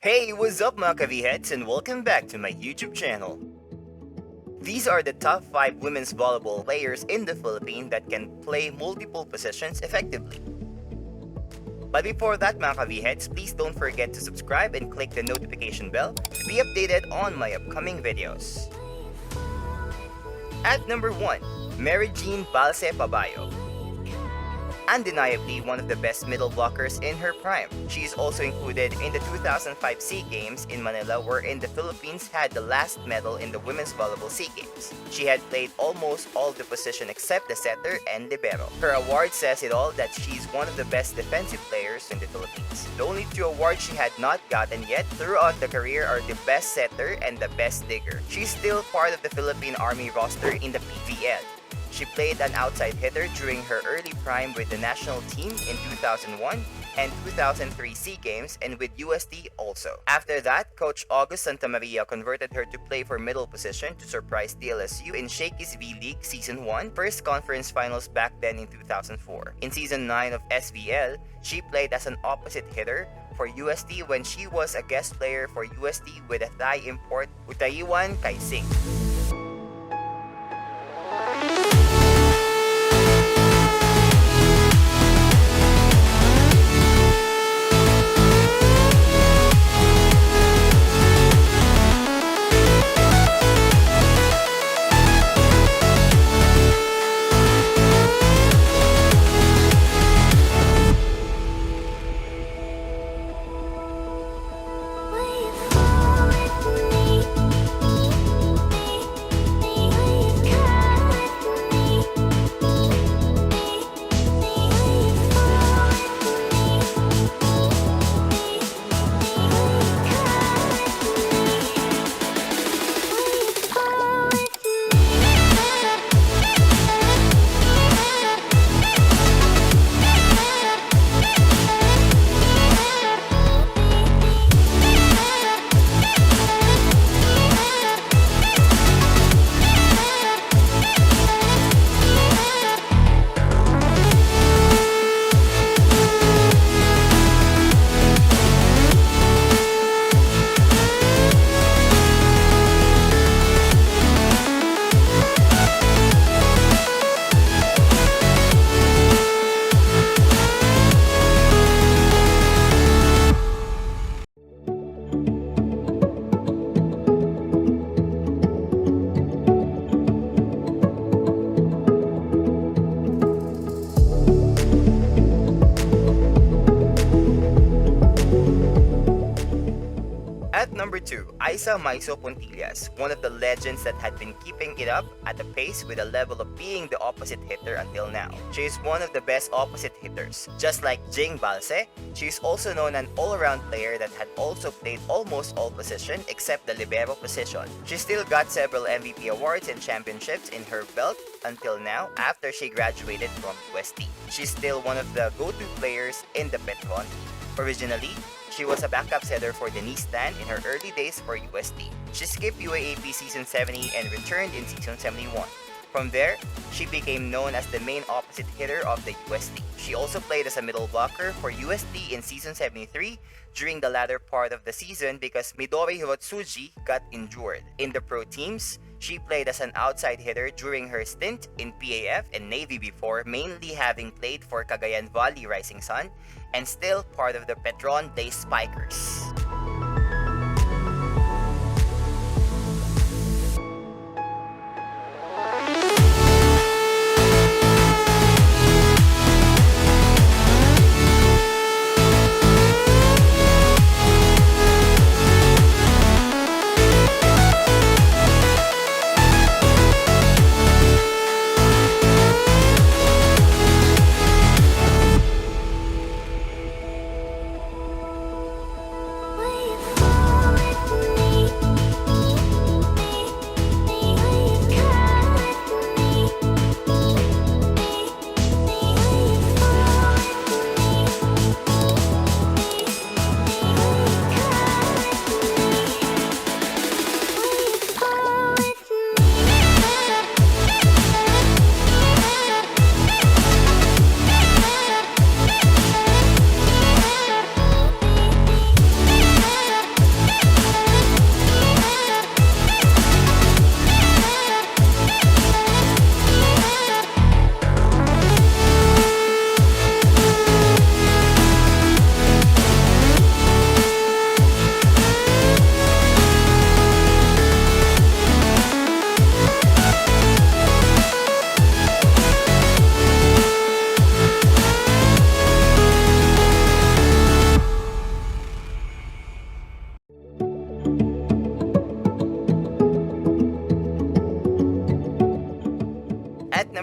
Hey, what's up mga ka-Vheads and welcome back to my YouTube channel. These are the top 5 women's volleyball players in the Philippines that can play multiple positions effectively. But before that mga ka-Vheads, please don't forget to subscribe and click the notification bell to be updated on my upcoming videos. At number 1, Mary Jean Balse Pabayo. Undeniably one of the best middle blockers in her prime. She is also included in the 2005 SEA Games in Manila, wherein the Philippines had the last medal in the Women's Volleyball SEA Games. She had played almost all the position except the setter and libero. Her award says it all that she's one of the best defensive players in the Philippines. The only 2 awards she had not gotten yet throughout the career are the best setter and the best digger. She's still part of the Philippine Army roster in the PVL. She played an outside hitter during her early prime with the national team in 2001 and 2003 SEA Games and with USD also. After that, Coach August Santamaria converted her to play for middle position to surprise DLSU in Shakey's V-League Season 1, first conference finals back then in 2004. In Season 9 of SVL, she played as an opposite hitter for USD when she was a guest player for USD with a Thai import Utaiwan Kaising. At number 2, Aiza Maizo Pontillas, one of the legends that had been keeping it up at a pace with a level of being the opposite hitter until now. She is one of the best opposite hitters. Just like Jing Balse, she is also known an all-around player that had also played almost all positions except the libero position. She still got several MVP awards and championships in her belt until now after she graduated from UST. She's still one of the go-to players in the Petron. Originally, she was a backup setter for Denis in her early days for USD. She skipped UAAP Season 70 and returned in Season 71. From there, she became known as the main opposite hitter of the USD. She also played as a middle blocker for USD in Season 73 during the latter part of the season because Midori Hirotsuji got injured. In the pro teams, she played as an outside hitter during her stint in PAF and Navy before mainly having played for Cagayan Valley Rising Sun and still part of the Petron Day Spikers.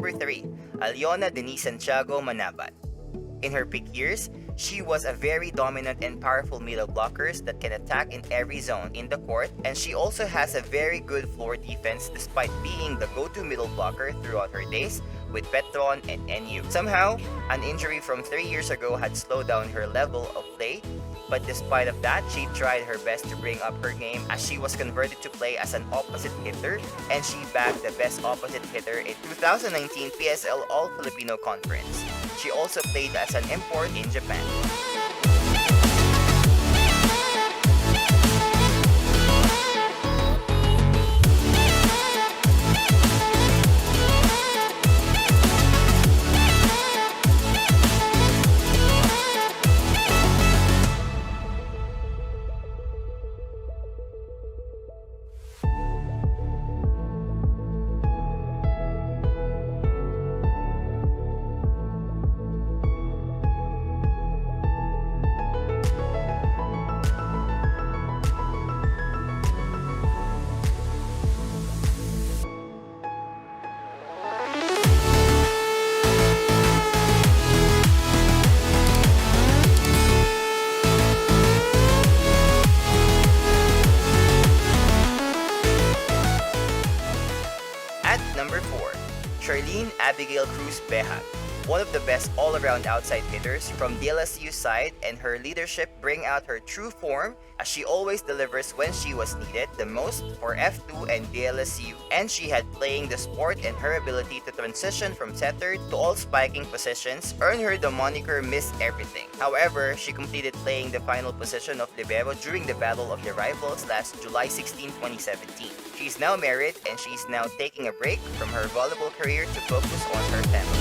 number 3, Alliana Denis Santiago Manabat. In her peak years, she was a very dominant and powerful middle blocker that can attack in every zone in the court, and she also has a very good floor defense despite being the go-to middle blocker throughout her days with Petron and NU. Somehow, an injury from 3 years ago had slowed down her level of play, but despite of that, she tried her best to bring up her game as she was converted to play as an opposite hitter, and she bagged the best opposite hitter in 2019 PSL All-Filipino Conference. She also played as an import in Japan. Number 4, Charlene Cruz Behag, one of the best all-around outside hitters from DLSU's side, and her leadership bring out her true form as she always delivers when she was needed the most for F2 and DLSU, and she had playing the sport, and her ability to transition from setter to all spiking positions earned her the moniker Miss Everything. However, she completed playing the final position of libero during the Battle of the Rivals last July 16, 2017. She's now married, and she's now taking a break from her volleyball career to focus on her family.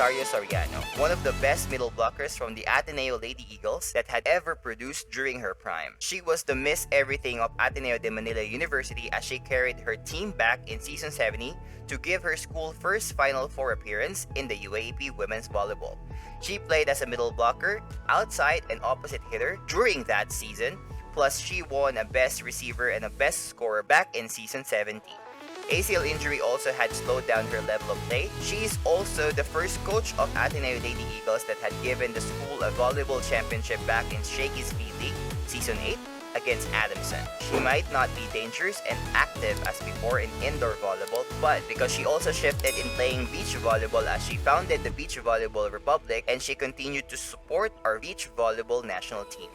Charo Soriano, one of the best middle blockers from the Ateneo Lady Eagles that had ever produced during her prime. She was the Miss Everything of Ateneo de Manila University as she carried her team back in season 70 to give her school first Final Four appearance in the UAAP Women's Volleyball. She played as a middle blocker, outside and opposite hitter during that season, plus she won a best receiver and a best scorer back in season 70. ACL injury also had slowed down her level of play. She is also the first coach of Ateneo Lady Eagles that had given the school a volleyball championship back in Shakey's Speed League, Season 8, against Adamson. She might not be dangerous and active as before in indoor volleyball, but because she also shifted in playing beach volleyball as she founded the Beach Volleyball Republic and she continued to support our beach volleyball national team.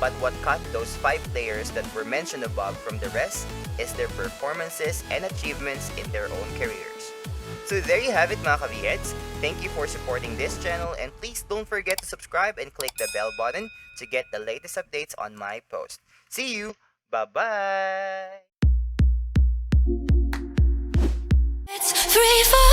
But what cut those 5 players that were mentioned above from the rest is their performances and achievements in their own careers. So there you have it mga ka-Vheads. Thank you for supporting this channel and please don't forget to subscribe and click the bell button to get the latest updates on my post. See you! Bye-bye! It's 3, 4.